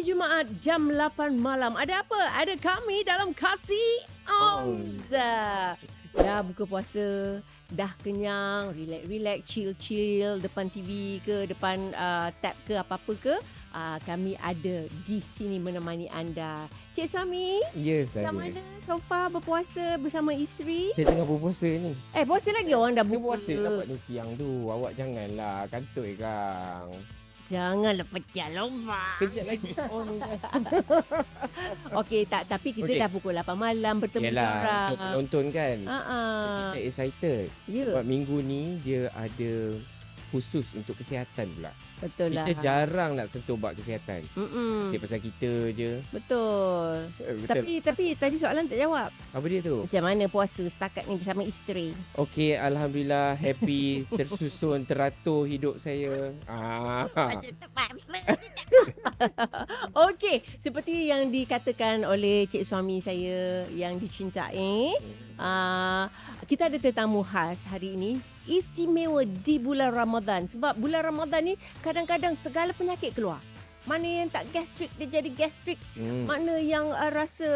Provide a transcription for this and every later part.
Jumaat jam 8 malam. Ada apa? Ada kami dalam Kasih Onza. Dah buka puasa, dah kenyang, relax, chill depan TV ke, depan tab ke, apa-apa ke. Kami ada di sini menemani anda. Cik Suami, Ya, saya. macam mana so far berpuasa bersama isteri? Saya tengah berpuasa ni. Puasa lagi orang dah Dia buka. puasa dapat ni siang tu. Awak janganlah kantoi kang. Janganlah pecah lomba. Kejap lagi on. Okey, tapi kita Okey. dah pukul 8 malam bertemu Yalah, orang. untuk penonton kan. Ah. Kita excited. Ya. Sebab minggu ni dia ada khusus untuk kesihatan pula. Betul lah. Kita jarang nak sentuh bab kesihatan. Mm-mm. Asyik pasal kita je. Betul. Betul. Tapi tadi soalan tak jawab. Apa dia tu? Macam mana puasa setakat ni bersama isteri? Okey, alhamdulillah happy, tersusun, teratur hidup saya. Okey, seperti yang dikatakan oleh cik suami saya yang dicintai, kita ada tetamu khas hari ini. Istimewa di bulan Ramadan. Sebab bulan Ramadan ni kadang-kadang segala penyakit keluar. Mana yang tak gastrik dia jadi gastrik. Mana yang rasa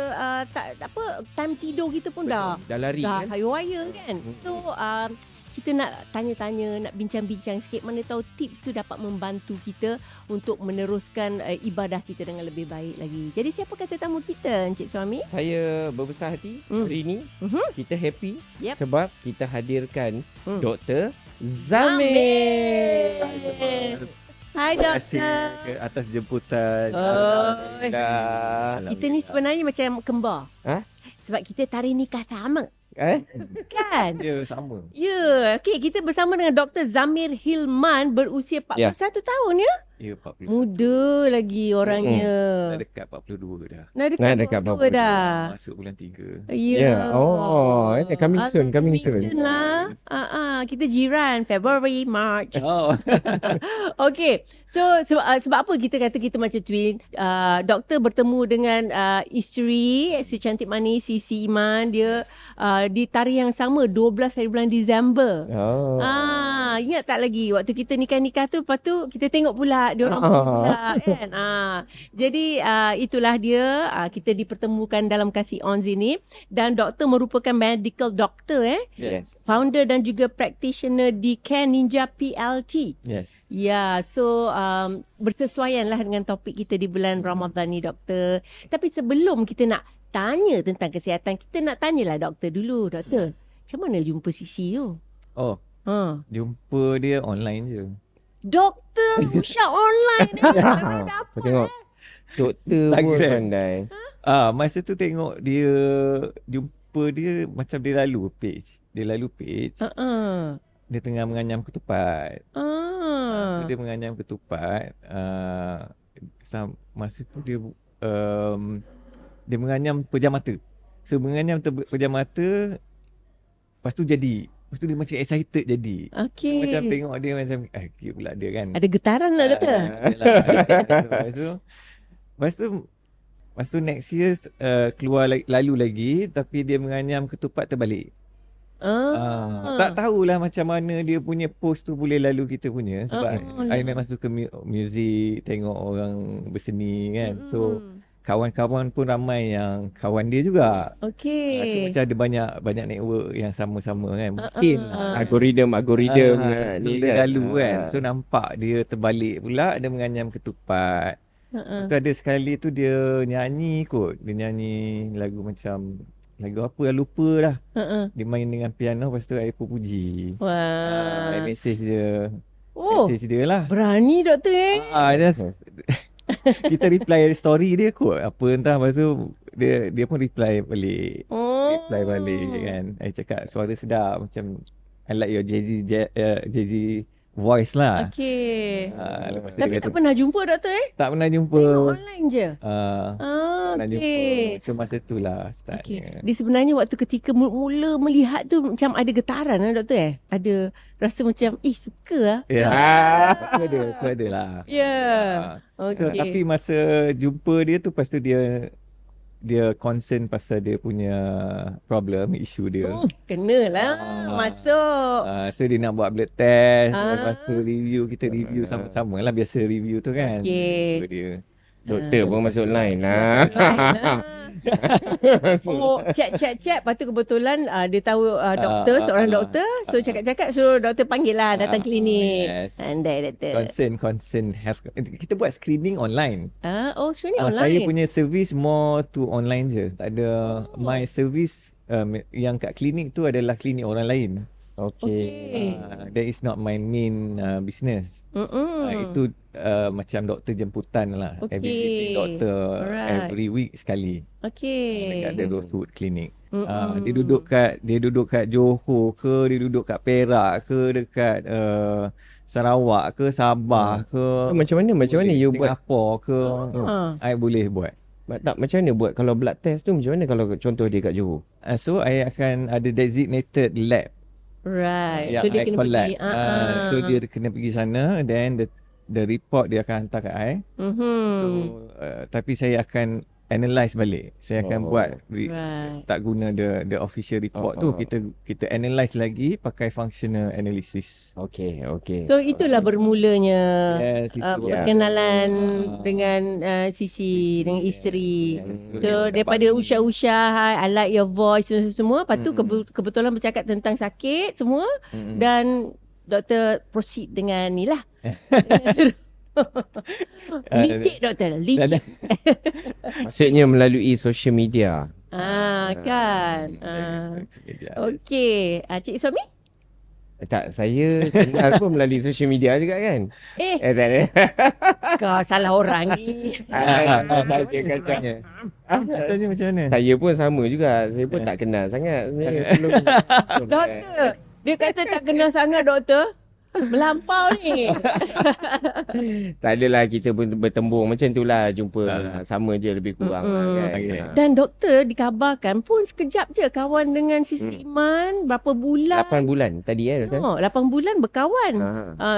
tak apa, time tidur kita pun dah lari dah kan? hayu-hayu kan. So kita nak tanya-tanya, nak bincang-bincang sikit, mana tahu tips tu dapat membantu kita untuk meneruskan ibadah kita dengan lebih baik lagi. Jadi siapakah tetamu kita, Encik Suami? Saya berbesar hati hari ini. Kita happy sebab kita hadirkan Dr. Zamir. Hai Terima kasih doktor. atas jemputan. Alhamdulillah. Kita ni sebenarnya macam kembar. Sebab kita tarikh nikah sama. Kan? Ya, sama. Ya, okey, kita bersama dengan Dr. Zamir Hilman berusia 41 tahun ya. Ya, 40. Muda lagi orangnya. Dah dekat 42 dah. Nak Nah, dekat dekat 42 dah. Masuk bulan 3. Ya. Coming soon. Coming soon lah. Kita jiran February, March. Oh. Okey. So sebab apa kita kata kita macam twin? Doktor bertemu dengan isteri si cantik manis Sisi Iman, dia di tarikh yang sama 12 hari bulan Disember. Ingat tak lagi waktu kita nikah-nikah tu, lepas tu kita tengok pula dia orang pula kan. Jadi itulah dia, kita dipertemukan dalam Kasih Ons ini, dan doktor merupakan medical doctor Yes. founder dan juga practitioner di Care Ninja PLT. Yes. Ya, so bersesuaianlah dengan topik kita di bulan Ramadan ni doktor. Tapi sebelum kita nak tanya tentang kesihatan, kita nak tanyalah doktor dulu. Doktor, macam mana jumpa Sisi tu? Oh, jumpa dia online je. Doktor Usha online ni. Ada apa? Kau tengok. Doktor pun Instagram. pandai. Masa tu tengok dia, jumpa dia macam dia lalu page. Dia tengah menganyam ketupat. So dia menganyam ketupat. Masa tu dia dia menganyam pejam mata. So menganyam pejam mata, lepas tu jadi. Lepas tu dia macam excited jadi. Okey. Macam tengok dia macam cute pula dia kan. Ada getaran lah doktor. Lepas tu next year keluar lalu lagi, tapi dia menganyam ketupat terbalik. Tak tahulah macam mana dia punya post tu boleh lalu kita punya. Sebab I memang suka muzik, tengok orang berseni kan. So kawan-kawan pun ramai yang kawan dia juga. Okey. So macam ada banyak network yang sama-sama kan. Mungkin Algoritma so dia lalu kan. So nampak dia terbalik pula, dia menganyam ketupat. So ada sekali tu dia nyanyi kot. Dia nyanyi lagu macam, lagu apa lah, lupa lah. Dia main dengan piano, lepas tu I pun puji. Wah. Message dia. Oh, Message dia lah. berani doktor Just kita reply story dia kot. Apa entah, lepas tu dia pun reply balik. Reply balik kan. I cakap suara sedap, macam I like your Jay-Z voice lah. Okey. Lepas tu Tapi dia tak kata, pernah jumpa doktor tak pernah jumpa. Tengok online je. Pernah jumpa. Okey. So masa tu lah startnya. Okey. Dia sebenarnya waktu ketika mula melihat tu macam ada getaran doktor Ada rasa macam suka lah. Ya. Tu ada lah. Ya. So, Okey. tapi masa jumpa dia tu, lepas tu dia concern pasal dia punya problem, isu dia. Kenalah masuk. So dia nak buat blood test, lepas tu kita review sama-sama lah, biasa review tu kan. Okey. So dia Doktor pun masuk line lah. Oh, cek. Lepas tu kebetulan dia tahu doktor, seorang doktor. So cakap-cakap suruh doktor panggil lah datang klinik. Yes. Andai doktor. Concern health. Kita buat screening online. Screening online. Saya punya service more to online je. Tak ada my service yang kat klinik tu adalah klinik orang lain. Okay. That is not my main business. Itu macam doktor jemputan lah. Okay. Visiting doktor every week sekali. Okay. Dekat The Rosewood Clinic. Dia duduk kat Johor ke, dia duduk kat Perak ke, dekat Sarawak ke, Sabah ke. So macam mana you buat? Singapore ke. I boleh buat. Tak, macam mana buat kalau blood test tu, macam mana kalau contoh dia kat Johor? So I akan ada designated lab. Right. Yang So dia I kena collect. pergi. So dia kena pergi sana, then the report dia akan hantar kat I. So tapi saya akan analyse balik. Saya akan buat tak guna the official report tu, kita analyse lagi pakai functional analysis. Okay. So itulah bermulanya itu perkenalan dengan Sisi, dengan isteri. So daripada usha-usha, I like your voice semua. Lepas tu kebetulan bercakap tentang sakit semua. Dan doktor proceed dengan ni lah. Licik doktor, licik. Maksudnya melalui social media. Kan. Okey. Cik suami? Tak, saya kenal pun melalui social media juga kan. Tak ada. Kau salah orang ni. Saya kacau. Rasanya macam mana? Saya pun sama juga. Saya pun tak kenal sangat sebenarnya sebelum. Doktor, dia kata tak kenal sangat doktor. Melampau ni. Tak adalah, kita pun bertembung macam tu lah, jumpa sama je lebih kurang kan. Dan doktor dikabarkan pun sekejap je kawan dengan Sisi Iman. Berapa bulan? 8 bulan tadi doktor. 8 bulan berkawan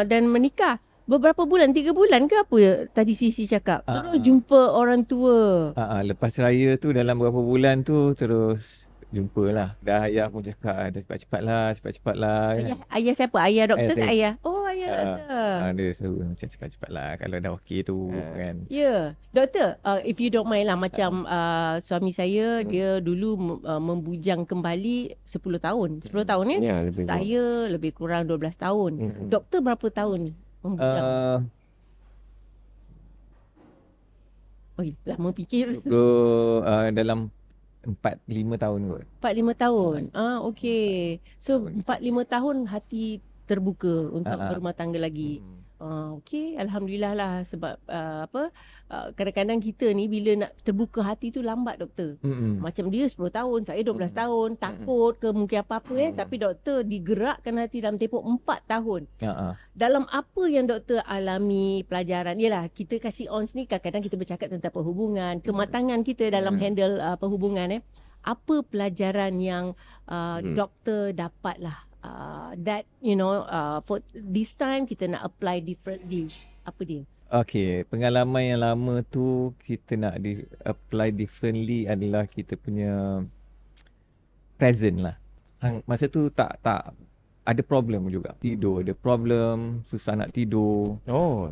dan menikah. Beberapa bulan, 3 bulan ke apa tadi Sisi cakap. Terus jumpa orang tua. Lepas raya tu dalam berapa bulan tu terus jumpalah. Dah ayah pun cakap dah cepat-cepat lah. Ayah siapa? Ayah doktor ke ayah? Oh, ayah doktor. Dia suruh macam cepat-cepat lah kalau dah okey tu kan. Ya. Doktor, if you don't mind lah, macam suami saya dia dulu membujang kembali 10 tahun. 10 tahun kan? Ya, saya lebih kurang 12 tahun. Doktor berapa tahun membujang? Lama fikir. Dalam 4-5 tahun kot. 4-5 tahun. Okey. So 4-5 tahun hati terbuka untuk berumah tangga lagi. Okey, alhamdulillah lah sebab kadang-kadang kita ni bila nak terbuka hati tu lambat doktor. Macam dia 10 tahun, saya 12 tahun, takut ke mungkin apa-apa tapi doktor digerakkan hati dalam tempoh 4 tahun. Dalam apa yang doktor alami pelajaran, yalah kita kasih ons ni kadang-kadang kita bercakap tentang perhubungan, kematangan kita dalam handle perhubungan apa pelajaran yang doktor dapat lah that for this time kita nak apply differently, apa dia? Okay, pengalaman yang lama tu kita nak apply differently adalah kita punya present lah. Masa tu tak ada problem juga. Tidur ada problem, susah nak tidur.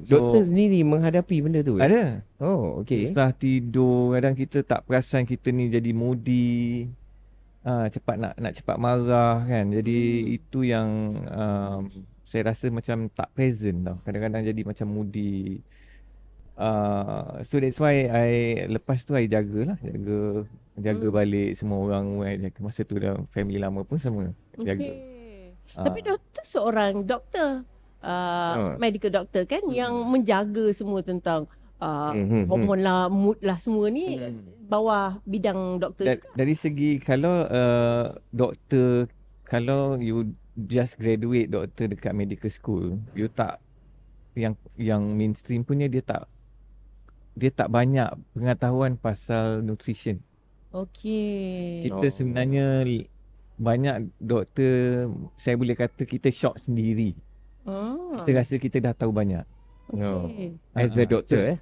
Doktor sendiri menghadapi benda tu? Ada. Okay. Susah tidur, kadang kita tak perasan kita ni jadi moody. Cepat nak cepat marah kan. Jadi itu yang saya rasa macam tak present tau. Kadang-kadang jadi macam moody. So that's why lepas tu I jaga balik semua orang. Masa tu dah family lama pun sama jaga. Tapi doktor seorang doktor medical doctor kan yang menjaga semua tentang hormon lah, mood lah semua ni bawah bidang doktor. Dari segi kalau doktor, kalau you just graduate doktor dekat medical school, you tak yang mainstream punya dia tak banyak pengetahuan pasal nutrition. Okey. Kita sebenarnya banyak doktor, saya boleh kata kita shock sendiri. Kita rasa kita dah tahu banyak. As a doctor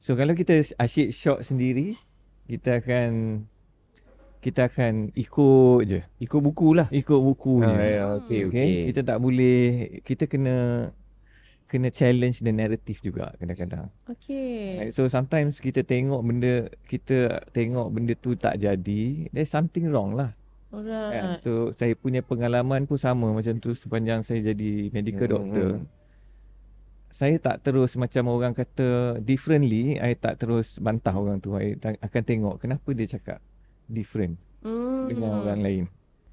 So kalau kita asyik shock sendiri, kita akan ikut je. Ikut buku lah. Ikut buku je. Okay. Kita tak boleh, kita kena kena challenge the narrative juga kadang-kadang. Okay. Right? So sometimes kita tengok benda tu tak jadi, there's something wrong lah. Kan? Alright. So saya punya pengalaman pun sama macam tu sepanjang saya jadi medical doctor. Saya tak terus macam orang kata differently, I tak terus bantah orang tu. I akan tengok kenapa dia cakap different dengan orang lain.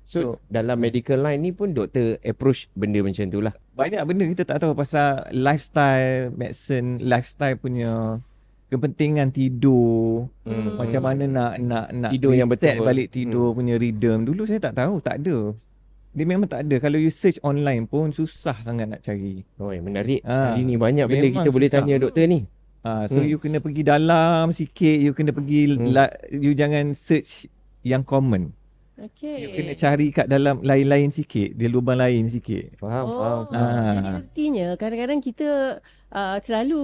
So dalam medical line ni pun doktor approach benda macam tu lah. Banyak benda kita tak tahu pasal lifestyle, medicine, lifestyle punya kepentingan tidur. Macam mana nak Tidur yang reset betul. balik tidur punya rhythm. Dulu saya tak tahu, tak ada. Dia memang tak ada. Kalau you search online pun susah sangat nak cari. Oh, menarik. Ah, Hari ni banyak benda memang kita boleh susah. tanya doktor ni. So you kena pergi dalam sikit, you kena pergi you jangan search yang common. Okay. You kena cari kat dalam lain-lain sikit, dia lubang lain sikit. Faham. Jadi artinya kadang-kadang kita selalu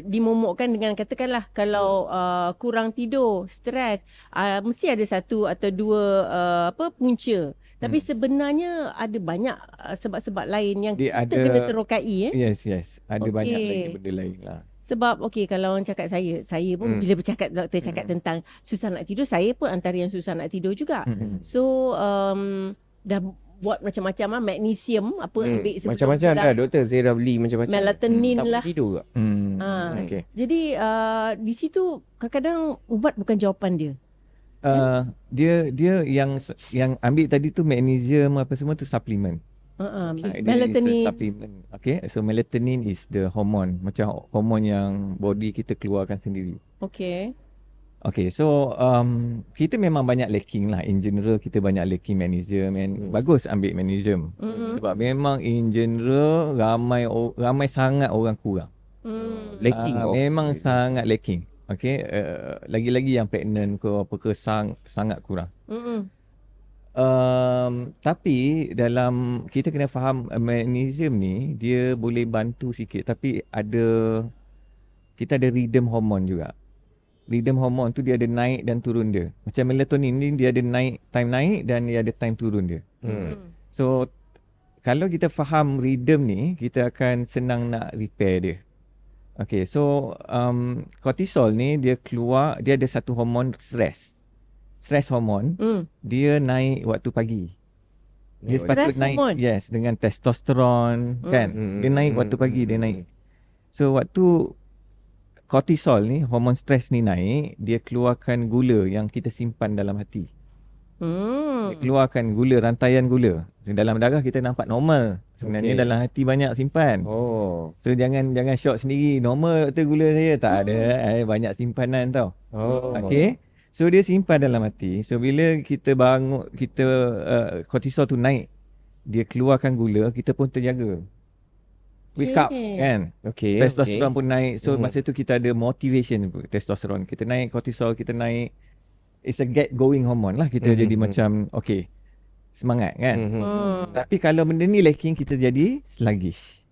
dimomokkan dengan katakanlah kalau kurang tidur, stres, mesti ada satu atau dua punca. Tapi sebenarnya ada banyak sebab-sebab lain yang kita kena terokai. Yes. Ada banyak Okey. lagi benda lain lah. Sebab kalau orang cakap saya pun bila bercakap doktor cakap tentang susah nak tidur, saya pun antara yang susah nak tidur juga. So dah buat macam-macam lah, magnesium ambil sebelum Macam-macam tidur. dah doktor. Saya dah beli macam-macam. Melatonin tak lah. boleh tidur ke? Okay. Jadi di situ kadang-kadang ubat bukan jawapan dia. Dia yang ambil tadi tu magnesium apa semua tu supplement. Melatonin. Melatonin supplement. Okay, so melatonin is the hormone, macam hormon yang body kita keluarkan sendiri. Okay, so kita memang banyak lacking lah. In general kita banyak lacking magnesium and bagus ambil magnesium. Sebab memang in general ramai sangat orang kurang. Lacking. Memang sangat lacking. Okay, lagi-lagi yang pregnant ke apa ke sangat kurang. Tapi dalam kita kena faham magnesium ni dia boleh bantu sikit, tapi kita ada rhythm hormone juga. Rhythm hormone tu dia ada naik dan turun dia. Macam melatonin ni dia ada time naik dan dia ada time turun dia. So kalau kita faham rhythm ni, kita akan senang nak repair dia. Okay, so cortisol ni dia ada satu hormon stress hormon. Dia naik waktu pagi. Dia sepatut naik hormone? Yes, dengan testosteron kan. Dia naik waktu pagi, dia naik. So waktu cortisol ni, hormon stres ni naik, dia keluarkan gula yang kita simpan dalam hati. Dia keluarkan gula, rantaian gula. Dalam darah kita nampak normal. Sebenarnya dalam hati banyak simpan. So jangan shock sendiri. Normal tu gula saya tak ada. Banyak simpanan tau. Okay. So dia simpan dalam hati. So bila kita bangun, kortisol tu naik, dia keluarkan gula, kita pun terjaga. Wake up kan. Testosteron pun naik. So masa tu kita ada motivation. Testosteron kita naik, kortisol kita naik. It's a get going hormone lah. Kita jadi macam semangat kan. Tapi kalau benda ni lacking, kita jadi sluggish.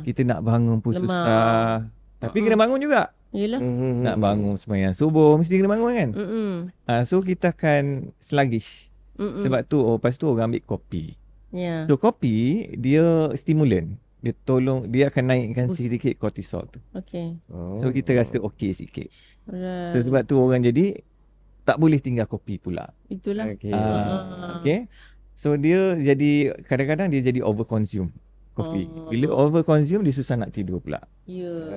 Kita nak bangun pun susah. Tapi kena bangun juga. Yelah. Nak bangun sembahyang subuh mesti kena bangun kan. So kita akan sluggish. Sebab tu lepas tu orang ambil kopi. So kopi dia stimulan. Dia akan naikkan sedikit kortisol tu. So kita rasa okey sikit. So sebab tu orang jadi tak boleh tinggal kopi pula. Itulah. Okay. So dia jadi kadang-kadang dia jadi over consume kopi. Bila over consume dia susah nak tidur pula.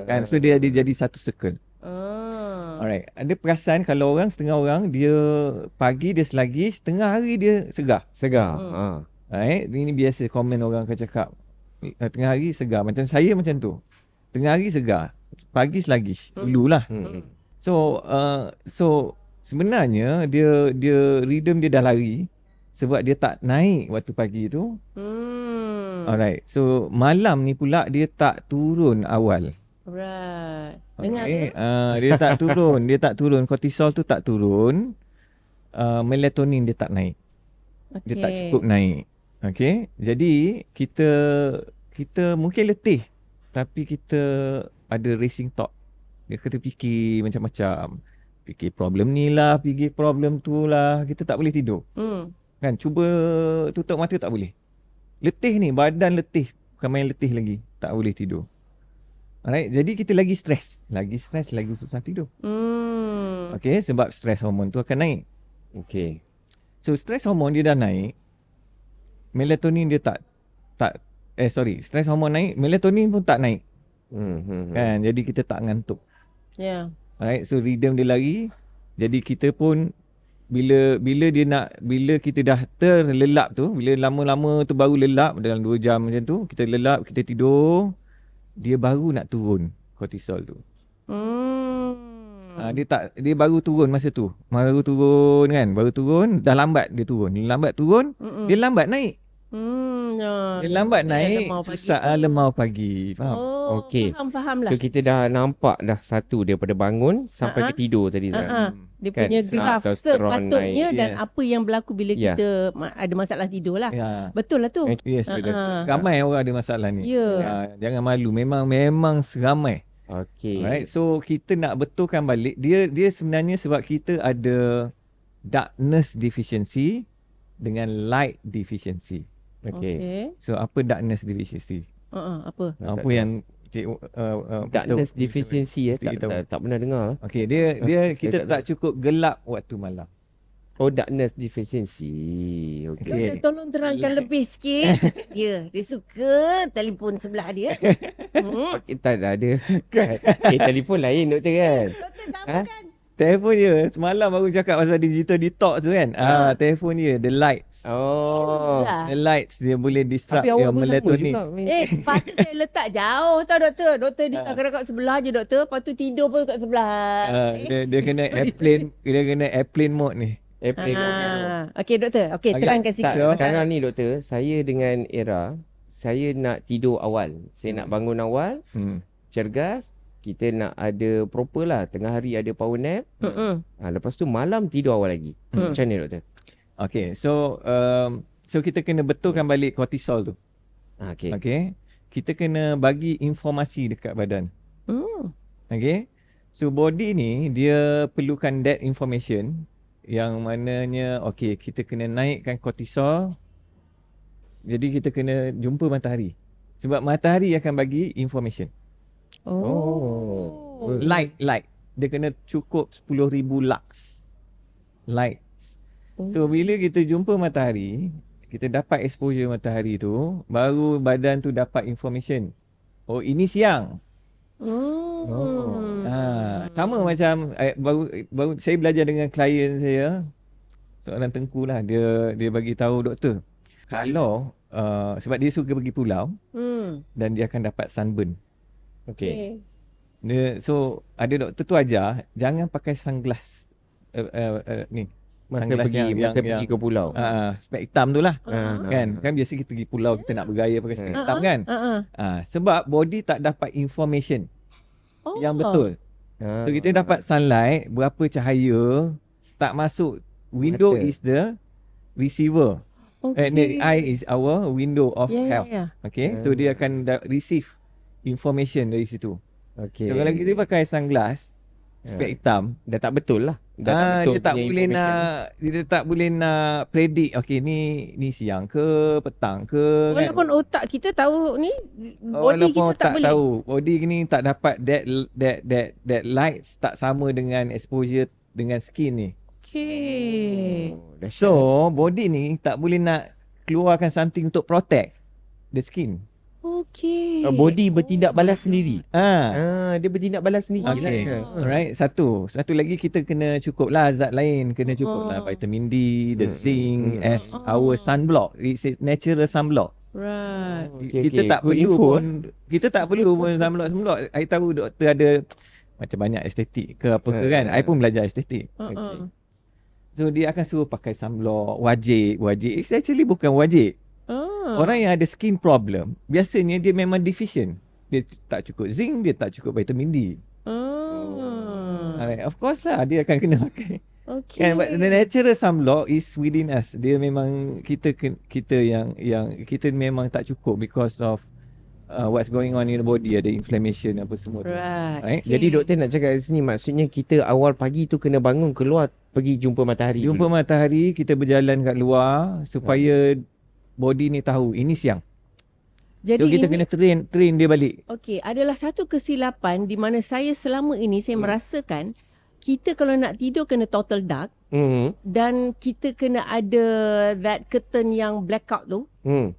Kan, so dia jadi satu circle. Alright. Ada perasan kalau setengah orang dia pagi dia sluggish, tengah hari dia segar. Alright. Ini biasa komen orang akan cakap tengah hari segar. Macam saya macam tu. Tengah hari segar, pagi sluggish. Dululah. So sebenarnya dia rhythm dia dah lari sebab dia tak naik waktu pagi tu. Alright. So malam ni pula dia tak turun awal. Dengar dia tak turun. Kortisol tu tak turun. Melatonin dia tak naik. Dia tak cukup naik. Okay. Jadi kita mungkin letih, tapi kita ada racing thought. Dia kata fikir macam-macam. Fikir problem ni lah, fikir problem tu lah. Kita tak boleh tidur. Kan, cuba tutup mata tak boleh. Letih ni, badan letih. Bukan main letih lagi. Tak boleh tidur. Alright, jadi kita lagi stres, lagi susah tidur. Okay, sebab stres hormon tu akan naik. Okay. So stres hormon dia dah naik, melatonin dia stres hormon naik, melatonin pun tak naik. Kan, jadi kita tak ngantuk. Yeah. Alright, so rhythm dia lari. Jadi kita pun bila kita dah terlelap tu, bila lama-lama tu baru lelap dalam 2 jam macam tu, kita lelap, kita tidur, dia baru nak turun kortisol tu. Dia baru turun masa tu. Baru turun, dah lambat dia turun. Dia lambat naik. Dia lambat naik, susah lemau pagi. Faham? Okey. Faham lah. So kita dah nampak dah satu daripada bangun sampai ke tidur tadi Zat. Dia Kan? punya graf Testosteron sepatutnya naik. dan apa yang berlaku bila kita ada masalah tidur lah. Betul lah tu. Yes, betul. Ramai orang ada masalah ni. Jangan malu, memang seramai. Okey. Alright, so kita nak betulkan balik, dia sebenarnya sebab kita ada darkness deficiency dengan light deficiency. Okay. So apa darkness deficiency? Apa? Apa yang darkness deficiency tak pernah dengar. Okey, dia kita tak cukup gelap waktu malam. Oh, darkness deficiency. Doktor tolong terangkan lebih sikit. Dia suka telefon sebelah dia. Okay, tak ada. Telefon lain doktor kan. Doktor tak apa kan? Telefon dia semalam baru cakap pasal digital detox tu kan. Telefon dia, the lights. The lights dia boleh disrupt your melatonin. Patut saya letak jauh tau doktor. Doktor dia kadang-kadang kat sebelah je doktor. Lepas tu tidur pun kat sebelah. Dia kena airplane mode ni. Okey doktor. Okey, terangkan sikit. Sekarang ni doktor, saya dengan Era, saya nak tidur awal. Saya nak bangun awal, cergas. Kita nak ada proper lah. Tengah hari ada power nap. Lepas tu malam tidur awal lagi. Macam ni doktor? Okay, so kita kena betulkan balik kortisol tu. Okay. Kita kena bagi informasi dekat badan. Okay. So body ni dia perlukan that information yang mananya kita kena naikkan kortisol. Jadi kita kena jumpa matahari. Sebab matahari akan bagi information. Light. Dia kena cukup 10,000 lux. Light. So bila kita jumpa matahari, kita dapat exposure matahari tu, baru badan tu dapat information. Oh, ini siang. Sama macam baru saya belajar dengan klien saya, seorang tengku lah, dia bagi tahu doktor, kalau sebab dia suka pergi pulau dan dia akan dapat sunburn. Okay. So ada doktor tu ajar jangan pakai sunglass ni. Masa pergi ke pulau. Spek hitam tu lah. Kan biasa kita pergi pulau kita nak bergaya pakai spek hitam kan. Sebab body tak dapat information yang betul. So kita dapat sunlight, berapa cahaya tak masuk. Window is the receiver. And the eye is our window of health. Okay. So dia akan receive information dari situ. So kalau kita pakai sunglass, spek hitam, dah tak betul lah. Dia tak boleh nak predict ni siang ke petang ke. Walaupun otak kita tahu ni, body kita tak boleh. Tahu body ni tak dapat that lights tak sama dengan exposure dengan skin ni. So body ni tak boleh nak keluarkan something untuk protect the skin. Body bertindak balas sendiri. Dia bertindak balas sendiri. Alright, satu lagi kita kena cukup lah zat lain, kena cukup lah vitamin D, the zinc as our sunblock. It's a natural sunblock. Right. Kita tak perlu pun sunblock. I tahu doktor ada macam banyak estetik ke apa ke kan. I pun belajar estetik. So dia akan suruh pakai sunblock wajib. It's actually bukan wajib. Orang yang ada skin problem, biasanya dia memang deficient. Dia tak cukup zinc, dia tak cukup vitamin D. Of course lah, dia akan kena pakai. But the natural sunblock is within us. Dia memang kita yang kita memang tak cukup because of what's going on in the body, ada inflammation apa semua tu. Right. Jadi doktor nak cakap kat sini, maksudnya kita awal pagi tu kena bangun keluar pergi jumpa matahari. Matahari, kita berjalan kat luar supaya body ni tahu ini siang. Jadi So kita kena train dia balik. okey, adalah satu kesilapan di mana saya selama ini saya merasakan kita kalau nak tidur kena total dark dan kita kena ada that curtain yang blackout tu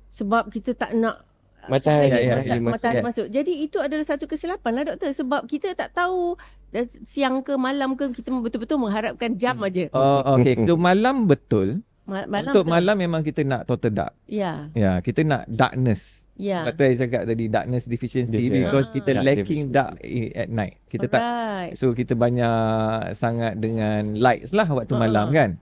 sebab kita tak nak Matahari matahari masuk. Jadi itu adalah satu kesilapan lah doktor sebab kita tak tahu siang ke malam ke, kita betul-betul mengharapkan jam aja. Okey, so malam betul. Malam Untuk betul. malam memang kita nak total dark. Ya. Ya, kita nak darkness. Ya. Sebab tu saya cakap tadi darkness deficiency because kita Dark lacking dark at night. Kita tak, Alright. so kita banyak sangat dengan lights lah waktu malam kan.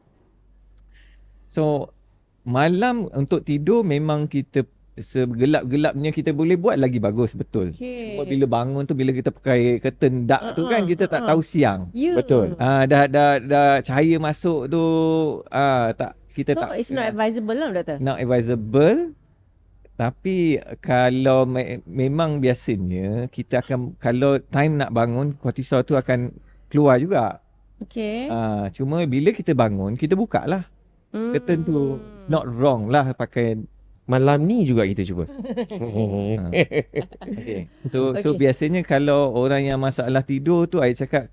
So malam untuk tidur memang kita segelap-gelapnya kita boleh buat lagi bagus, betul. Okay. Cuma bila bangun tu, bila kita pakai curtain dark tu kan, kita tak tahu siang. Ya. Betul. Dah cahaya masuk tu, tak, kita So tak, it's not advisable lah doktor. not advisable. Tapi kalau memang biasanya kita akan, kalau time nak bangun, kortisol tu akan keluar juga. Okay. Cuma bila kita bangun, kita buka lah curtain tu. It's not wrong lah pakai. Malam ni juga kita cuba. Okay. So Okay. biasanya kalau orang yang masalah tidur tu, I cakap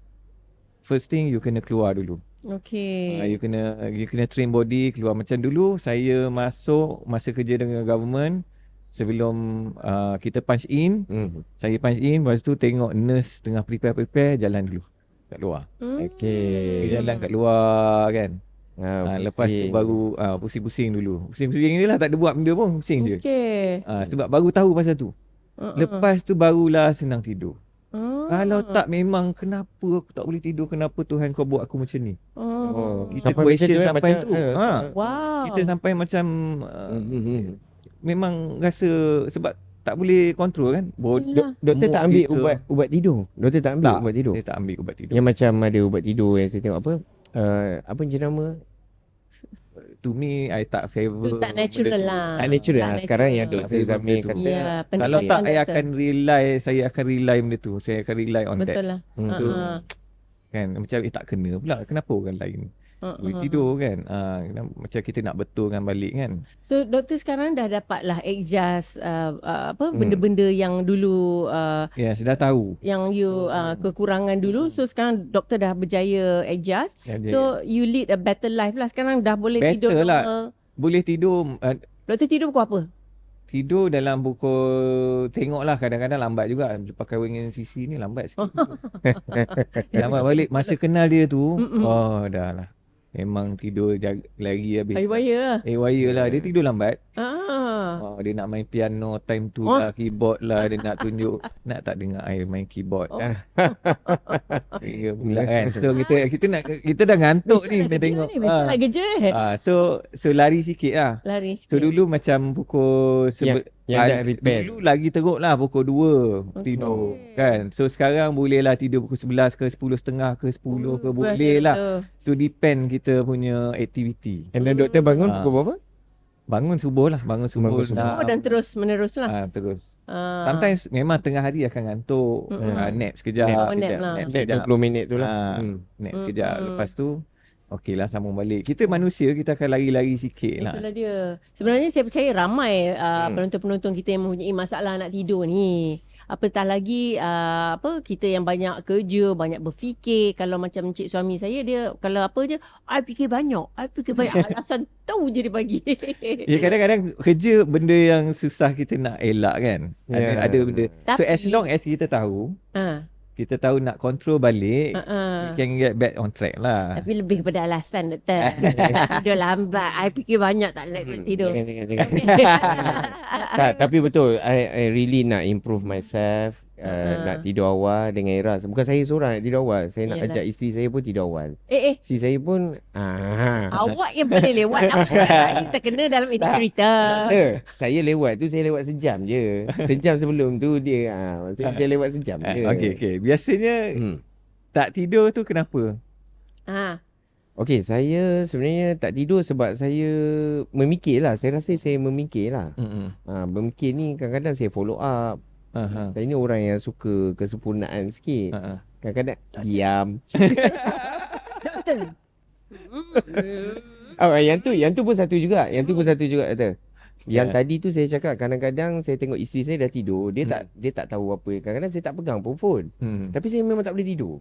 first thing you kena keluar dulu. Okay. You kena train body keluar. Macam dulu saya masuk masa kerja dengan government, sebelum kita punch in, saya punch in, lepas tu tengok nurse tengah prepare jalan dulu kat luar. Okey. Dia jalan kat luar kan. Lepas tu pusing. baru pusing-pusing dulu. Pusing-pusing je lah, tak ada buat benda pun, pusing je. Okay. Sebab baru tahu pasal tu. Lepas tu barulah senang tidur. Kalau tak, memang kenapa aku tak boleh tidur, kenapa Tuhan kau buat aku macam ni. Kita Sampai question macam tu, sampai macam- tu. Wow. Kita sampai macam memang rasa sebab tak boleh kontrol kan. Doktor tak ambil kita- ubat tidur. Doktor tak ambil Tak, ubat tidur. Saya tak ambil ubat tidur. Yang macam ada ubat tidur yang saya tengok apa jenama? To me, I tak favor. Tu tak natural lah. Tak natural lah. Sekarang yang natural. Dr. Zamir Betul. kata. Ya, Kalau tak, pendekatan saya akan rely benda tu. Saya akan rely on betul that. lah. So, kan macam tak kena pula. Kenapa orang lain boleh tidur kan? Macam kita nak betulkan balik kan. So doktor sekarang dah dapatlah adjust benda-benda yang dulu Ya, saya dah tahu. yang you kekurangan dulu. So sekarang doktor dah berjaya adjust. So you lead a better life lah. Sekarang dah boleh Better tidur lah. normal. Boleh tidur. Doktor tidur pukul apa? Tidur dalam pukul, tengoklah kadang-kadang lambat juga. Lepas kahwin dengan Sisi ni lambat sikit. Lambat balik. Masa kenal dia tu, dah lah. Memang tidur lagi habis. Air Wire lah. Dia tidur lambat. Dia nak main piano time tu lah, keyboard lah. Dia nak tunjuk. Nak tak dengar I main keyboard. Ya pula kan. So kita dah ngantuk ni. Kita tengok. Besok nak kerja So lari sikit lah. Lari sikit. So dulu macam pukul yang dah repair. Dulu lagi teruk lah pukul 2 tidur kan. So sekarang boleh lah tidur pukul 11 ke 10.30 ke 10 ke boleh lah. So depend kita punya aktiviti. And then doktor bangun pukul berapa? Bangun subuh lah. Bangun subuh. Dan terus menerus lah. Terus. Sometimes memang tengah hari akan ngantuk. Nap sekejap. Nap lah. Nap 20 minit tu lah. Nap sekejap. Lepas tu okey lah, sambung balik. Kita manusia, kita akan lari-lari sikit lah. Itulah dia. Sebenarnya saya percaya ramai penonton-penonton kita yang mempunyai masalah nak tidur ni. Apatah lagi kita yang banyak kerja, banyak berfikir. Kalau macam cik suami saya, dia kalau apa je, I fikir banyak. Alasan tahu je dia bagi. Ya, kadang-kadang kerja benda yang susah kita nak elak kan. Ada benda. So as long as kita tahu, kita tahu nak control balik, we can get back on track lah. Tapi lebih kepada alasan doktor. Tidur lambat, I fikir banyak tak nak tidur. Tapi betul, I really nak improve myself. Nak tidur awal dengan Ira. Bukan saya seorang nak tidur awal. Saya nak ajak isteri saya pun tidur awal. Isteri saya pun awak yang boleh lewat apa. Saya terkena dalam itu cerita. Saya lewat tu, saya lewat sejam je. Sejam sebelum tu dia maksudnya saya lewat sejam je. Okey. Biasanya tak tidur tu kenapa? Okey, saya sebenarnya tak tidur sebab saya memikir lah. Saya rasa saya memikir lah. Memikir ni kadang-kadang saya follow up. Saya ni orang yang suka kesempurnaan sikit. Kadang-kadang diam. Doktor. Yang tu pun satu juga. Yang tu pun satu juga kata. Yang tadi tu saya cakap, kadang-kadang saya tengok isteri saya dah tidur, dia tak tahu apa. Kadang-kadang saya tak pegang pun phone. Tapi saya memang tak boleh tidur.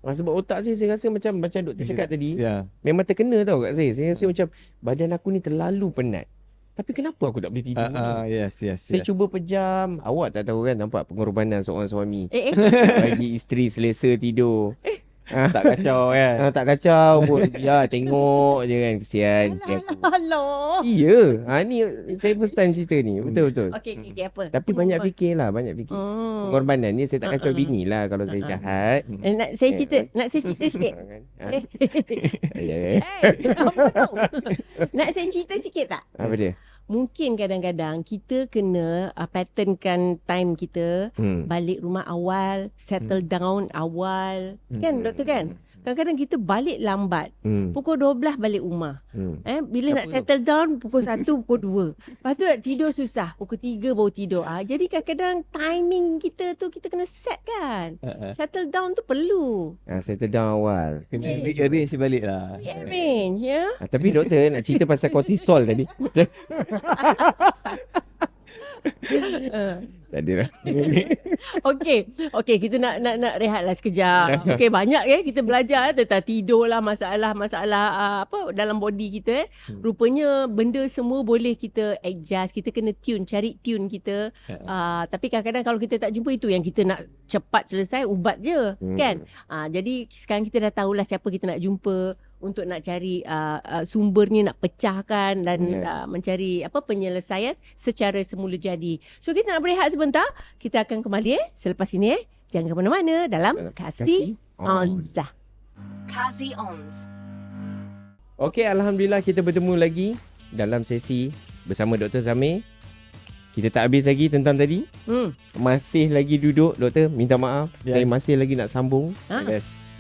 Sebab otak saya rasa macam doktor cakap tadi, memang terkena tau kat saya. Saya rasa macam badan aku ni terlalu penat. Tapi kenapa aku tak boleh tidur? Saya cuba pejam. Awak tak tahu kan, nampak pengorbanan seorang suami. Bagi isteri selesa tidur. Tak kacau kan? Tak kacau pun. Ya, tengok je kan. Kesian aku. Alah. Ya. Ni saya first time cerita ni. Betul-betul. Okey, apa? Tapi banyak fikir lah. Pengorbanan ni saya tak kacau bini lah kalau saya jahat. Nak saya cerita sikit. Apa tahu? Nak saya cerita sikit tak? Apa dia? Mungkin kadang-kadang kita kena patternkan time kita, balik rumah awal, settle down awal. Kan doktor kan? Kadang-kadang kita balik lambat. Pukul 12 balik rumah. Bila nak settle down pukul 1, pukul 2. Lepas tu nak tidur susah. Pukul 3 baru tidur. Jadi kadang-kadang timing kita tu kita kena set kan. Settle down tu perlu. Settle down awal. Kena rearrange balik lah. Rearrange ya. Tapi doktor nak cerita pasal kortisol tadi. Tak ada lah. Okey, kita nak rehatlah sekejap. Okey, banyak kita belajar tentang tidur lah, masalah apa dalam body kita. Rupanya benda semua boleh kita adjust, kita kena cari tune kita. Tapi kadang-kadang kalau kita tak jumpa, itu yang kita nak cepat selesai, ubat je kan. Jadi sekarang kita dah tahulah siapa kita nak jumpa untuk nak cari sumbernya, nak pecahkan dan mencari penyelesaian secara semula jadi. So kita nak berehat sebentar. Kita akan kembali selepas ini. Jangan ke mana-mana dalam Kasih Onza. Kasih Ons. Okey, alhamdulillah kita bertemu lagi dalam sesi bersama Dr. Zamir. Kita tak habis lagi tentang tadi. Masih lagi duduk, doktor. Minta maaf. Saya masih lagi nak sambung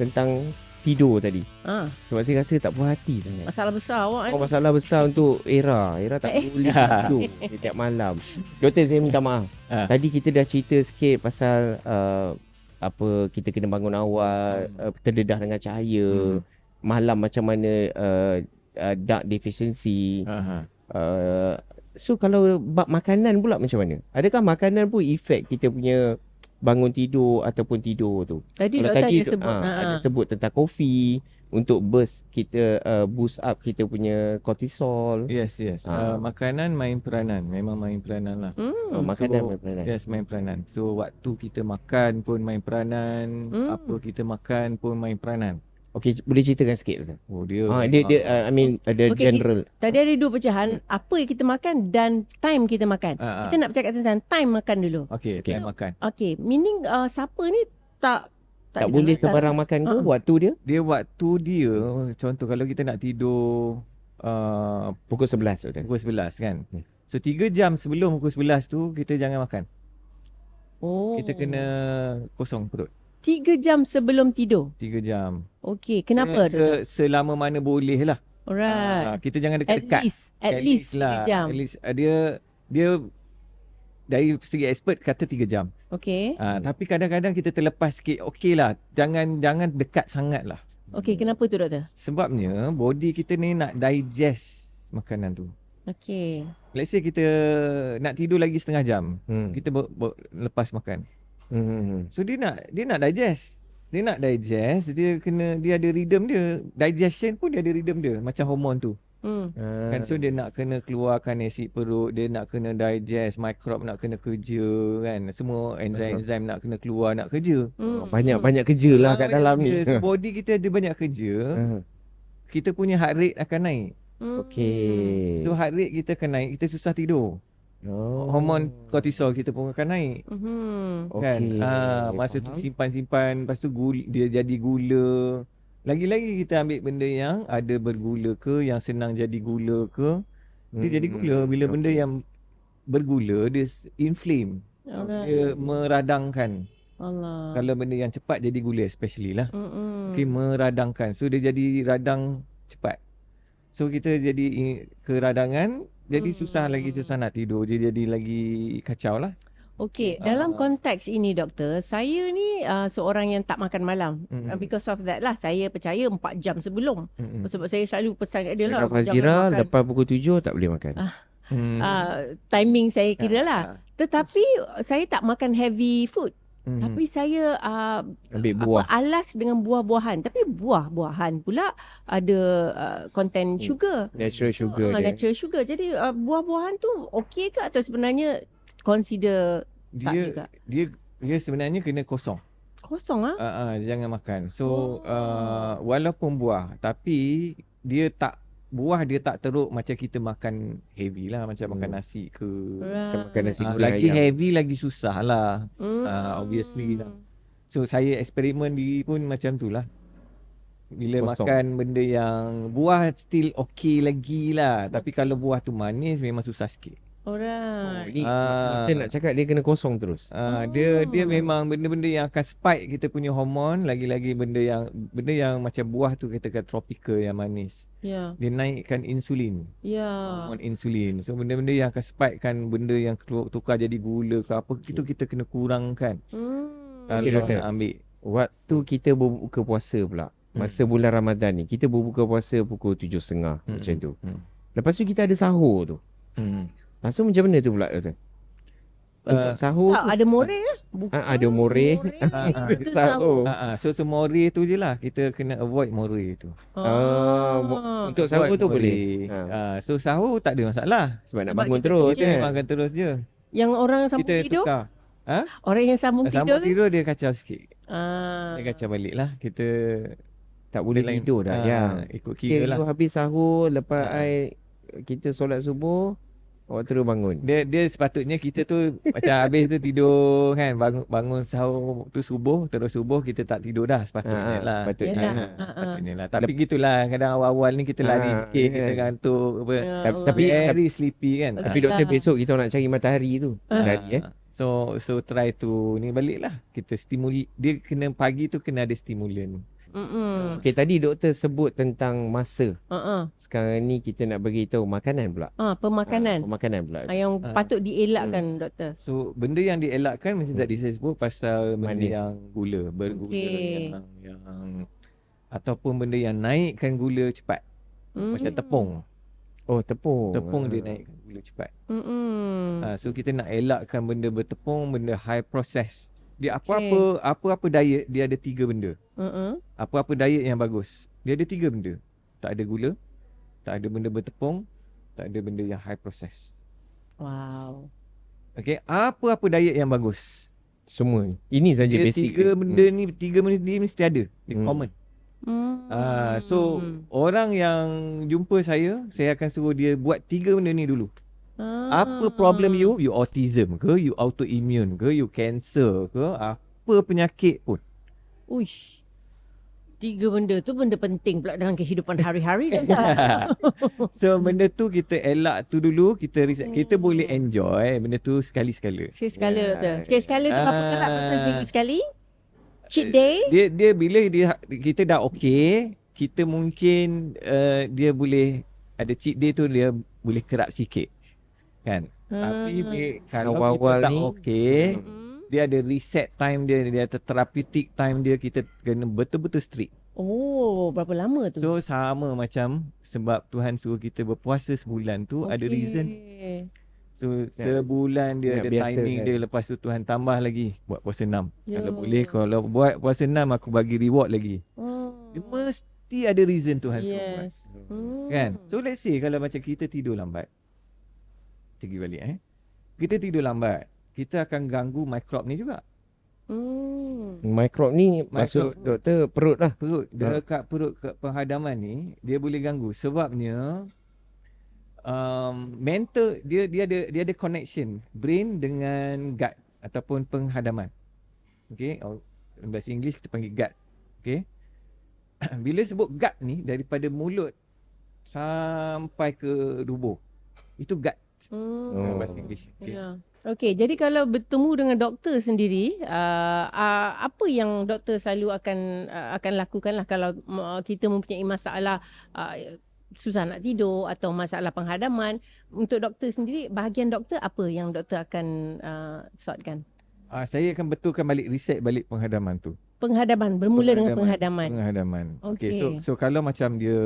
tentang tidur tadi. Sebab saya rasa tak puas hati sebenarnya. Masalah besar awak ni. Masalah besar untuk Era tak boleh tidur setiap malam. Doktor, saya minta maaf. Tadi kita dah cerita sikit pasal apa kita kena bangun awal, terdedah dengan cahaya. Malam macam mana dark deficiency. So kalau bab makanan pula macam mana? Adakah makanan pun efek kita punya bangun tidur ataupun tidur tu? Tadi kalau doktor tadi ada sebut ada sebut tentang kopi untuk boost up kita punya kortisol. Yes. Makanan memang main peranan lah. Makanan main peranan. Yes, main peranan. So waktu kita makan pun main peranan, apa kita makan pun main peranan. Okey, boleh ceritakan sikit Ustaz? Dia ada general. Tadi ada dua pecahan, apa yang kita makan dan time kita makan. Kita nak bercakap tentang time makan dulu. Okey, time makan. Okey, meaning siapa ni tak boleh sebarang makan ke waktu dia? Waktu dia, contoh kalau kita nak tidur pukul 11 Ustaz. Pukul 11 kan. So 3 jam sebelum pukul 11 tu kita jangan makan. Kita kena kosong perut. 3 jam sebelum tidur. 3 jam. Okey, kenapa? Selama mana boleh lah. Alright. Kita jangan dekat-dekat. At least 3 jam. At least dia dari segi expert kata 3 jam. Okey. Tapi kadang-kadang kita terlepas sikit. Okey lah. Jangan dekat sangat lah. Okey, kenapa tu doktor? Sebabnya body kita ni nak digest makanan tu. Okey. Let's say kita nak tidur lagi setengah jam. Kita lepas makan. So dia nak digest. Dia nak digest, dia ada rhythm dia. Digestion pun dia ada rhythm dia, macam hormon tu. Kan, so dia nak kena keluarkan asid perut, dia nak kena digest, microbe nak kena kerja kan. Semua enzim nak kena keluar, nak kerja. Banyak kerja lah kat dalam ni. So body kita ada banyak kerja. Kita punya heart rate akan naik. Okey. So heart rate kita akan naik, kita susah tidur. Hormon kortisol kita pun akan naik. Kan? Masa tu simpan, lepas tu dia jadi gula. Lagi-lagi kita ambil benda yang ada bergula ke, yang senang jadi gula ke, dia jadi gula. Bila benda yang bergula, dia inflame. Dia meradangkan. Kalau benda yang cepat jadi gula especially lah. Meradangkan. So dia jadi radang cepat. So kita jadi keradangan, jadi susah nak tidur. Dia jadi lagi kacau lah. Okey, dalam konteks ini doktor, saya ni seorang yang tak makan malam. Because of that lah, saya percaya 4 jam sebelum. Sebab saya selalu pesan kat dia lah. Fazira lepas pukul 7 tak boleh makan. timing saya kira lah. Tetapi saya tak makan heavy food. Tapi saya Ambil buah. alas dengan buah-buahan. Tapi buah-buahan pula ada konten sugar. Natural sugar dia. Natural sugar. Jadi buah-buahan tu okey ke atau sebenarnya consider tak juga? Dia sebenarnya kena kosong. Kosong Jangan makan. So walaupun buah, tapi dia tak teruk macam kita makan heavy lah, macam makan nasi ke. Macam makan nasi goreng Lagi ayam. heavy lagi susah lah. Obviously lah. So saya eksperimen diri pun macam tu lah. Bila Kosong. makan benda yang buah still okey lagi lah. Tapi kalau buah tu manis memang susah sikit. Alright. Ni doktor nak cakap dia kena kosong terus. Dia memang benda-benda yang akan spike kita punya hormon, lagi-lagi benda yang macam buah tu katakan tropical yang manis. Ya. Dia naikkan insulin. Ya. Hormon insulin. So benda-benda yang akan spikekan benda yang tukar jadi gula ke apa, itu kita kena kurangkan. Kalau doktor. nak ambil. Waktu kita berbuka puasa pula, masa bulan Ramadan ni, kita berbuka puasa pukul 7.30 macam tu. Lepas tu kita ada sahur tu. So macam mana tu pula doktor? Untuk sahur tu, Ada more lah. ada more. Itu Sahur. So more tu je lah. Kita kena avoid more tu. Untuk sahur tu boleh. So sahur tak ada masalah. Sebab nak Sebab bangun kita terus Kita kan. memang akan terus je. Yang orang sambung Kita tidur? tukar. Orang yang sambung tidur Sambung tu? tidur dia kacau sikit. Ah. Dia kacau balik lah. Kita Tak boleh lain- tidur dah ya. ikut Okay, kira lah. habis sahur, lepas kita solat subuh, awak terus bangun. Dia sepatutnya kita tu macam habis tu tidur kan, bangun sahur tu subuh, terus subuh kita tak tidur dah sepatutnya lah. Sepatutnya. Yelah. Sepatutnya lah. Tapi gitulah, kadang awal-awal ni kita lari sikit, kita ngantuk apa. Tapi Very sleepy kan. Tapi doktor besok kita nak cari matahari tu. Lari So try to ni balik lah. Kita dia kena pagi tu kena ada stimulan. Okay, tadi doktor sebut tentang masa. Uh-uh. Sekarang ni kita nak beritahu makanan pula. Pemakanan. Pemakanan pula. Yang patut dielakkan, doktor. So benda yang dielakkan macam tadi saya sebut pasal benda Manis. yang gula, bergula Okey. yang ataupun benda yang naikkan gula cepat. Macam tepung. Oh, tepung. Tepung dia naikkan gula cepat. Mm-mm. So kita nak elakkan benda bertepung, benda high process. Dia apa-apa diet dia ada 3 benda. Apa-apa diet yang bagus, dia ada 3 benda. Tak ada gula, tak ada benda bertepung, tak ada benda yang high process. Wow. Okay, apa-apa diet yang bagus, Semua ni. Ini saja dia basic. 3 benda ni, 3 benda ni mesti ada. Dia common. So orang yang jumpa saya akan suruh dia buat 3 benda ni dulu. Apa problem you autism ke, you autoimmune ke, you cancer ke, apa penyakit pun. Uish. 3 benda tu benda penting pula dalam kehidupan hari-hari kan. So benda tu kita elak tu dulu, kita reset. Kita boleh enjoy benda tu sekali-sekala. Sekali-sekala doktor. Sekali-sekala tu berapa kerap doktor seminggu sekali? Cheat day? Dia bila kita dah okey, kita mungkin dia boleh ada cheat day tu, dia boleh kerap sikit. Kan? Tapi kalau Awal-awal kita tak ni, okey, dia ada reset time dia ada therapeutic time dia, kita kena betul-betul strict. Oh, berapa lama tu? So sama macam sebab Tuhan suruh kita berpuasa sebulan tu ada reason. So sebulan dia ada biasa timing kan. dia, lepas tu Tuhan tambah lagi buat puasa 6. Kalau boleh, kalau buat puasa 6 aku bagi reward lagi. Dia mesti ada reason Tuhan suruh buat. Yes. Kan? So let's say kalau macam kita tidur lambat. Pergi balik kita tidur lambat, kita akan ganggu microbe ni juga. Mikrob ni maksud doktor perut lah. Perut, dekat perut ke penghadaman ni dia boleh ganggu sebabnya mental dia ada connection brain dengan gut ataupun penghadaman. Okey, dalam bahasa Inggeris kita panggil gut. Okey. Bila sebut gut ni, daripada mulut sampai ke tubuh, itu gut dalam bahasa Inggeris. Okey. Ya. Okey, jadi kalau bertemu dengan doktor sendiri, apa yang doktor selalu akan lakukan lah kalau kita mempunyai masalah susah nak tidur atau masalah penghadaman. Untuk doktor sendiri, bahagian doktor apa yang doktor akan sortkan? Saya akan betulkan balik, reset balik penghadaman tu. Penghadaman, bermula dengan penghadaman. Penghadaman. Okey. Okay, so kalau macam dia,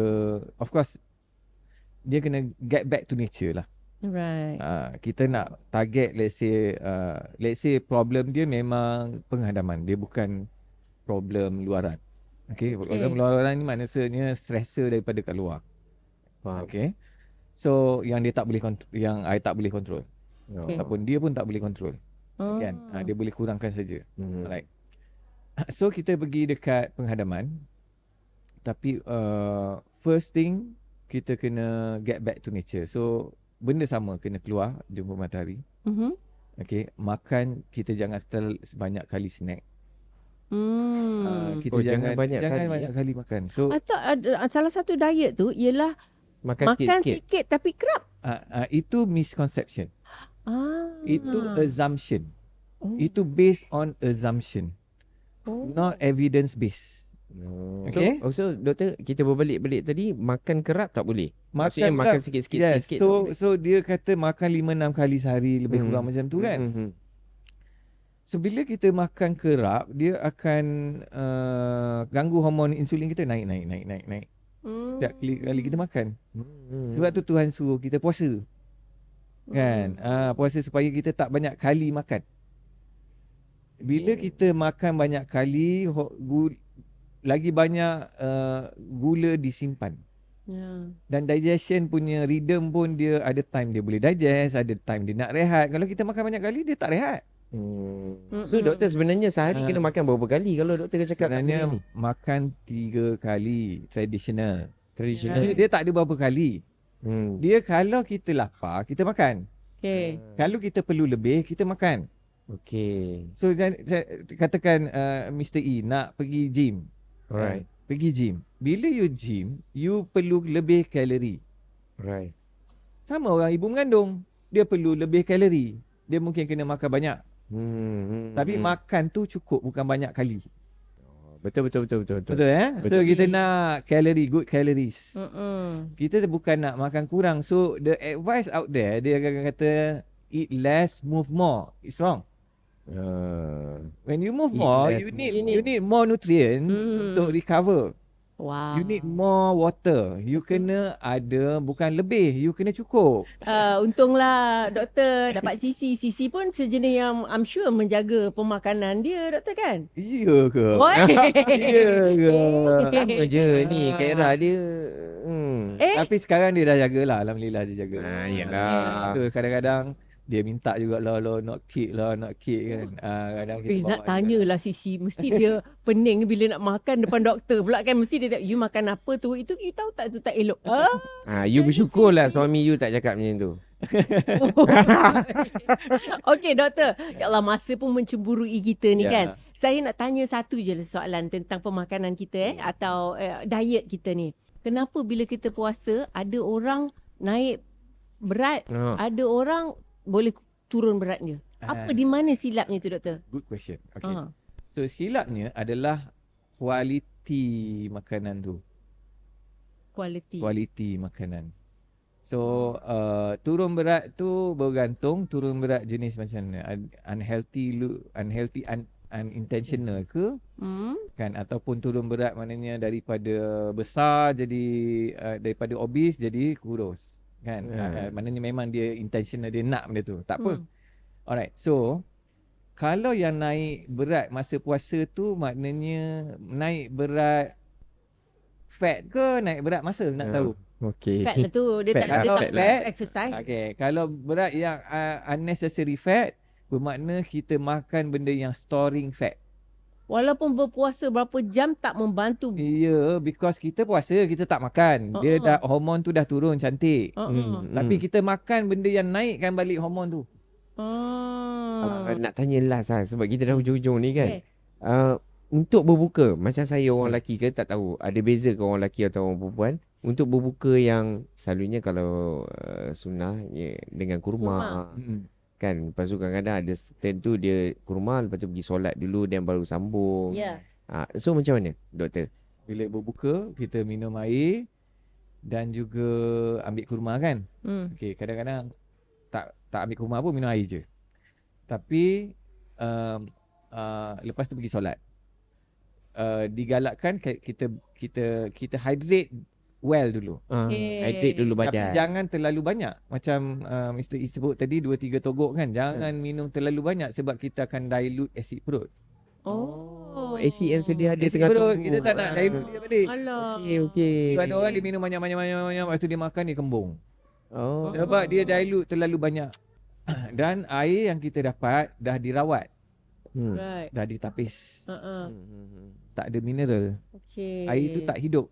of course, dia kena get back to nature lah. Right. Kita nak target let's say problem dia memang penghadaman, dia bukan problem luaran. Problem luaran ni maksudnya stressor daripada kat luar. Faham. So yang dia tak boleh yang I tak boleh control. Ataupun dia pun tak boleh control. Kan? Dia boleh kurangkan saja. Alright. So kita pergi dekat penghadaman. Tapi first thing kita kena get back to nature. So benda sama, kena keluar jumpa matahari. Makan, kita jangan sebanyak kali snack. Kita jangan banyak kali makan. So salah satu diet tu ialah makan sikit tapi kerap. Itu misconception. Itu assumption. Itu based on assumption. Not evidence based. So doktor, kita berbalik-balik tadi, makan kerap tak boleh? Maksudnya makan sikit-sikit. Yes. So dia kata makan 5-6 kali sehari, lebih kurang macam tu kan. So bila kita makan kerap, dia akan ganggu hormon insulin kita naik. Setiap kali kita makan. Sebab tu Tuhan suruh kita puasa. Kan? Puasa supaya kita tak banyak kali makan. Bila kita makan banyak kali, lagi banyak gula disimpan. Dan digestion punya rhythm pun dia ada time dia boleh digest, ada time dia nak rehat. Kalau kita makan banyak kali, dia tak rehat. So doktor, sebenarnya sehari kena makan berapa kali kalau doktor cakap? Sebenarnya makan 3 kali traditional. Dia tak ada berapa kali. Dia kalau kita lapar, kita makan. Kalau kita perlu lebih, kita makan. So katakan Mr. E nak pergi gym. Alright. Pergi gym. Bila you gym, you perlu lebih kalori. Right. Sama orang ibu mengandung, dia perlu lebih kalori. Dia mungkin kena makan banyak. Tapi makan tu cukup, bukan banyak kali. Betul. Betul. So kita nak good calories. Kita bukan nak makan kurang. So the advice out there, dia akan kata eat less, move more. It's wrong. When you move more, you need more nutrient untuk recover. Wow. You need more water. You kena ada, bukan lebih, you kena cukup. Untunglah doktor dapat Sisi. Sisi pun sejenis yang I'm sure menjaga pemakanan dia, doktor kan? Iya ke? Iya ke? Sama je ni Kak dia. Tapi sekarang dia dah jagalah. Alhamdulillah dia jaga. Yalah. So kadang-kadang dia minta jugalah nak cake kan. Kadang kita bawa nak tanyalah Sisi. Mesti dia pening bila nak makan depan doktor pula kan. Mesti dia you makan apa tu. Itu you tahu tak tu tak elok. You bersyukurlah suami you tak cakap macam tu. Okey doktor. Ya Allah, masa pun mencemburui kita ni kan. Saya nak tanya satu je soalan tentang pemakanan kita atau diet kita ni. Kenapa bila kita puasa ada orang naik berat, ada orang boleh turun beratnya? Apa di mana silapnya tu doktor? Good question. Okay. So silapnya adalah kualiti makanan tu. Kualiti makanan. So turun berat tu bergantung turun berat jenis macam mana. Unintentional ke? Kan, ataupun turun berat maknanya daripada besar jadi daripada obese jadi kurus. Kan? Maknanya memang dia intentional, dia nak benda tu. Tak apa. Alright. So kalau yang naik berat masa puasa tu maknanya naik berat fat ke naik berat masa, nak tahu. Fat lah tu. Dia tak exercise. Kalau berat yang unnecessary fat, bermakna kita makan benda yang storing fat. Walaupun berpuasa berapa jam tak membantu. Because kita puasa, kita tak makan. Dia dah, hormon tu dah turun cantik. Tapi kita makan benda yang naikkan balik hormon tu. Nak tanya last sebab kita dah hujung-hujung ni kan. Untuk berbuka, macam saya orang lelaki ke tak tahu, ada beza ke orang lelaki atau orang perempuan, untuk berbuka yang selalunya kalau sunnah dengan kurma. Kan, lepas tu kadang-kadang ada certain tu dia kurma, lepas tu pergi solat dulu dan baru sambung. So macam mana doktor? Bila berbuka, kita minum air dan juga ambil kurma kan. Kadang-kadang tak ambil kurma pun, minum air je. Tapi lepas tu pergi solat. Digalakkan kita hydrate well dulu. Hydrate dulu Tapi badan. jangan terlalu banyak. Macam Mr. E sebut tadi 2-3 togok kan. Jangan minum terlalu banyak sebab kita akan dilute asid perut. Asid yang sedia ada Asid tengah perut, tubuh. kita tak nak dilute dia balik. Alah. Okey. So ada orang dia minum banyak-banyak, lepas tu dia makan dia kembung. Oh. Sebab dia dilute terlalu banyak. Dan air yang kita dapat dah dirawat, Right. dah ditapis. Hmm. Tak ada mineral. Okay. Air tu tak hidup.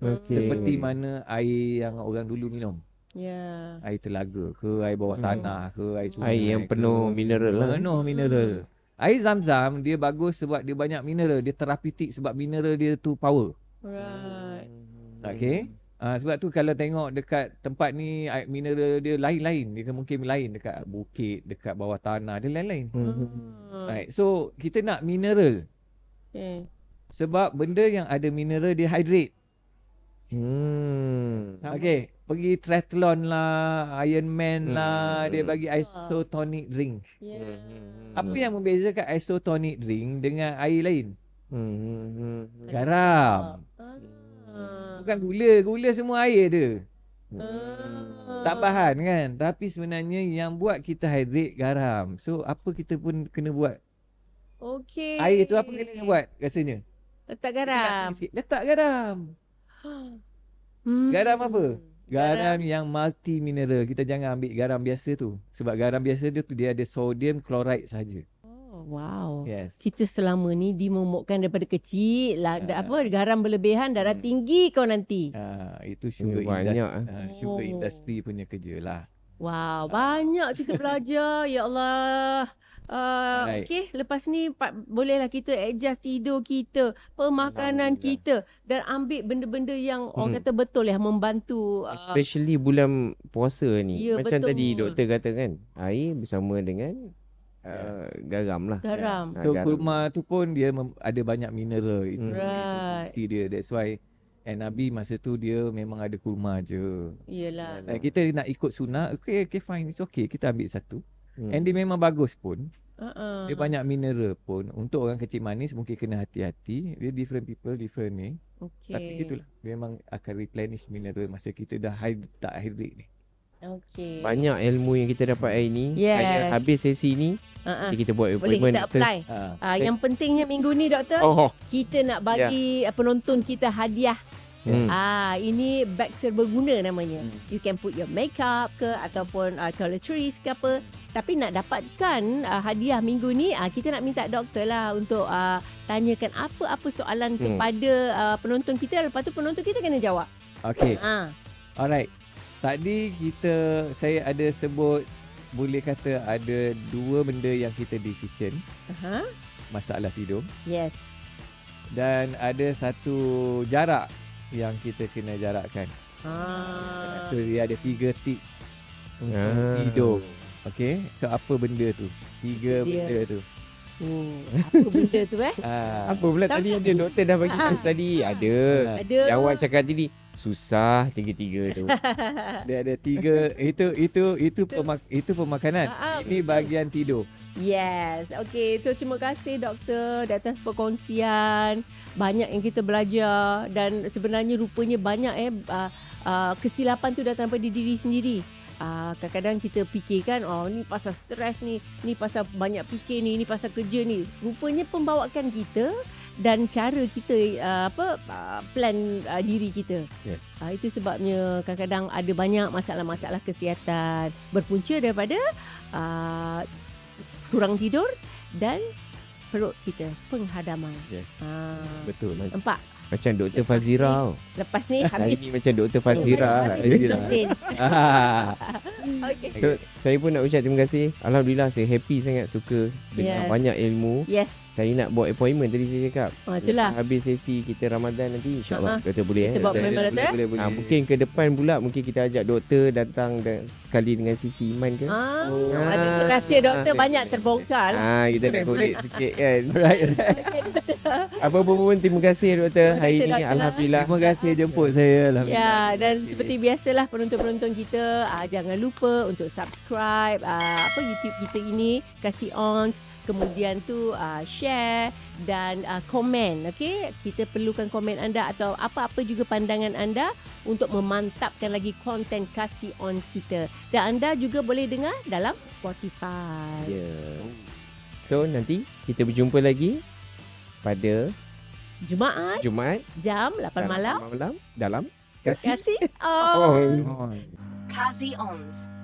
Okey. Seperti mana air yang orang dulu minum. Ya. Air telaga ke, air bawah tanah ke, air sungai Air yang ke. penuh mineral lah. Penuh mineral. Air Zam-Zam dia bagus sebab dia banyak mineral. Dia terapeutik sebab mineral dia tu power. Right. Okay. Sebab tu kalau tengok dekat tempat ni mineral dia lain-lain. Dia mungkin lain dekat bukit, dekat bawah tanah. Dia lain-lain. Right. So kita nak mineral. Okay. Sebab benda yang ada mineral dia hydrate. Okay. Pergi triathlon lah, Ironman lah. Dia bagi isotonic drink. Yeah. Apa yang membezakan isotonic drink dengan air lain? Garam. Bukan gula. Gula semua air dia. Tambahan kan. Tapi sebenarnya yang buat kita hydrate garam. So apa kita pun kena buat. Okay. Air tu apa kena buat rasanya? Letak garam. Letak garam. Garam apa? Garam yang multi mineral. Kita jangan ambil garam biasa tu. Sebab garam biasa tu dia ada sodium chloride saja. Oh, wow. Yes. Kita selama ni dimomokkan daripada kecil lah, garam berlebihan, darah tinggi kau nanti. Itu sugar banyak. sugar industry punya kerja lah. Wow, banyak kita belajar. Ya Allah. Right. Okay, lepas ni bolehlah kita adjust tidur kita, pemakanan kita dan ambil benda-benda yang orang kata betul membantu. Especially bulan puasa ni. Ya, Macam betul. tadi doktor kata kan, air bersama dengan garam lah. Garam. So garam. kurma tu pun dia ada banyak mineral. Itu Right. fungsi dia. That's why Nabi masa tu dia memang ada kurma je. Yelah. Kita nak ikut sunnah, okay fine, it's okay, kita ambil satu. And dia memang bagus pun. Dia banyak mineral pun. Untuk orang kecil manis mungkin kena hati-hati. Dia different people, different ni. Okay. Tapi itulah, memang akan replenish mineral masa kita dah tak hydrate ni. Okay. Banyak ilmu yang kita dapat hari ni. Yes. Saya habis sesi ni, nanti kita buat Boleh appointment. kita apply. Yang pentingnya minggu ni doktor, kita nak bagi penonton kita hadiah. Ini bag serbaguna namanya. You can put your makeup ke ataupun toiletries ke apa. Tapi nak dapatkan hadiah minggu ni, kita nak minta doktor lah untuk tanyakan apa-apa soalan kepada penonton kita. Lepas tu penonton kita kena jawab. Okay. Alright. Tadi saya ada sebut, boleh kata ada 2 benda yang kita deficient. Masalah tidur. Yes. Dan ada satu jarak yang kita kena jarakkan. So dia ada 3 tips untuk tidur. Okay. So apa benda tu? 3 benda tu. Apa benda tu Apa pula tadi ada doktor dah bagi tahu tadi. Ada. Yang awak cakap tadi susah 3 tu. Dia ada 3. Itu pemakanan. Ini bahagian tidur. Yes. Okay. So terima kasih doktor di atas perkongsian. Banyak yang kita belajar dan sebenarnya rupanya banyak kesilapan tu datang daripada diri sendiri. Kadang-kadang kita fikirkan ni pasal stres ni pasal banyak fikir ni pasal kerja ni. Rupanya pembawaan kita dan cara kita plan diri kita. Yes. Itu sebabnya kadang-kadang ada banyak masalah-masalah kesihatan berpunca daripada kurang tidur dan perut kita penghadaman. Yes. Betul. Nampak? Macam Dr. Lepas Fazira. Lepas ni Hari habis ni macam Dr. Fazira. habis Betul. Okay. So, saya pun nak ucap terima kasih. Alhamdulillah saya happy sangat suka dengan banyak ilmu. Yes. Saya nak buat appointment tadi saya cakap. Itulah. Habis sesi kita Ramadan nanti insya-Allah doktor boleh. Kita buat appointment doktor. Boleh. Mungkin ke depan pula mungkin kita ajak doktor datang sekali dengan Sisi Iman ke. Ada rahsia doktor banyak terbongkar lah. Kita nak korek sikit kan. Right. Okay, doktor. Apa-apa pun terima kasih doktor. Terima Hari kasih, ni doktor. alhamdulillah. Terima kasih jemput saya. Alhamdulillah. Ya, dan seperti biasalah penonton-penonton kita, jangan lupa lupa untuk subscribe YouTube kita ini, kasih on, kemudian tu share dan komen. Okey, kita perlukan komen anda atau apa-apa juga pandangan anda untuk memantapkan lagi konten Kasih On kita. Dan anda juga boleh dengar dalam Spotify. So nanti kita berjumpa lagi pada Jumaat jam 8 malam dalam Kasih On. On. Kazi Ons.